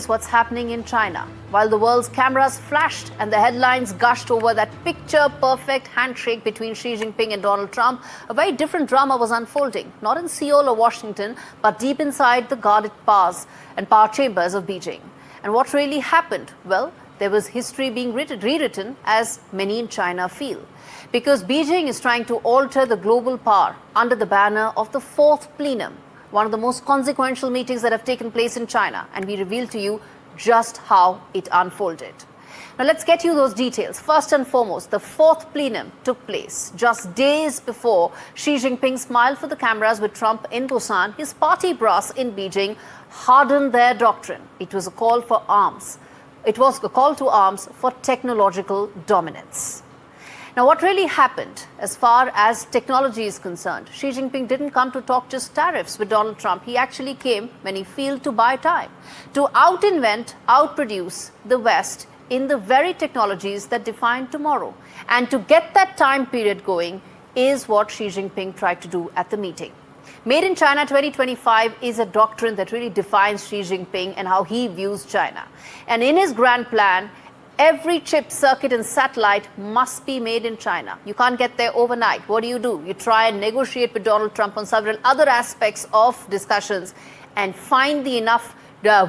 What's happening in China. While the world's cameras flashed and the headlines gushed over that picture-perfect handshake between Xi Jinping and Donald Trump, a very different drama was unfolding, not in Seoul or Washington, but deep inside the guarded powers and power chambers of Beijing. And what really happened? Well, there was history being rewritten, as many in China feel. Because Beijing is trying to alter the global power under the banner of the Fourth Plenum, one of the most consequential meetings that have taken place in China, and we reveal to you just how it unfolded. Now let's get you those details. First and foremost, the Fourth Plenum took place just days before Xi Jinping smiled for the cameras with Trump in Busan. His party brass in Beijing hardened their doctrine. It was a call for arms. It was a call to arms for technological dominance. Now, what really happened as far as technology is concerned? Xi Jinping didn't come to talk just tariffs with Donald Trump. He actually came when he failed to buy time, to out-invent, outproduce the West in the very technologies that define tomorrow. And to get that time period going is what Xi Jinping tried to do at the meeting. Made in China 2025 is a doctrine that really defines Xi Jinping and how he views China. And in his grand plan, every chip, circuit and satellite must be made in China. You can't get there overnight. What do? You try and negotiate with Donald Trump on several other aspects of discussions and find the enough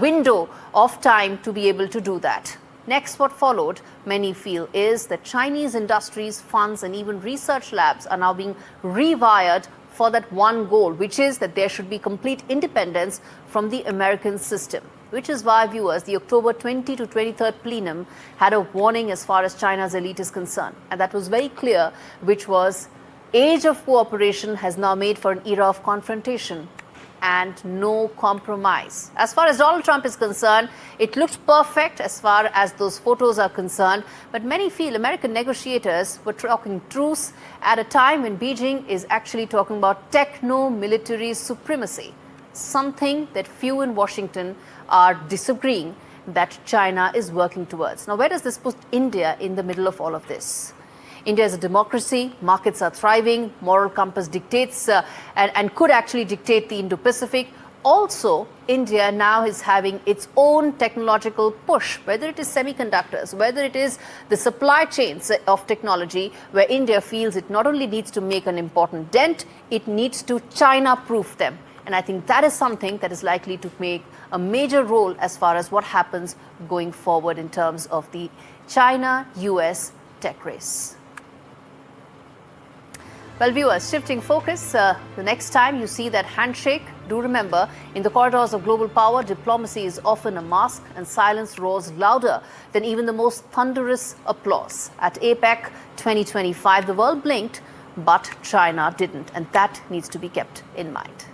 window of time to be able to do that. Next, what followed, many feel, is that Chinese industries, funds and even research labs are now being rewired for that one goal, which is that there should be complete independence from the American system. Which is why, viewers, the October 20 to 23rd plenum had a warning as far as China's elite is concerned. And that was very clear, which was age of cooperation has now made for an era of confrontation and no compromise. As far as Donald Trump is concerned, it looked perfect as far as those photos are concerned. But many feel American negotiators were talking truce at a time when Beijing is actually talking about techno-military supremacy. Something that few in Washington are disagreeing that China is working towards. Now, where does this put India in the middle of all of this? India is a democracy, markets are thriving, moral compass dictates and could actually dictate the Indo-Pacific. Also, India now is having its own technological push, whether it is semiconductors, whether it is the supply chains of technology, where India feels it not only needs to make an important dent, it needs to China-proof them. And I think that is something that is likely to make a major role as far as what happens going forward in terms of the China-US tech race. Well, viewers, shifting focus, the next time you see that handshake, do remember, in the corridors of global power, diplomacy is often a mask and silence roars louder than even the most thunderous applause. At APEC 2025, the world blinked, but China didn't, and that needs to be kept in mind.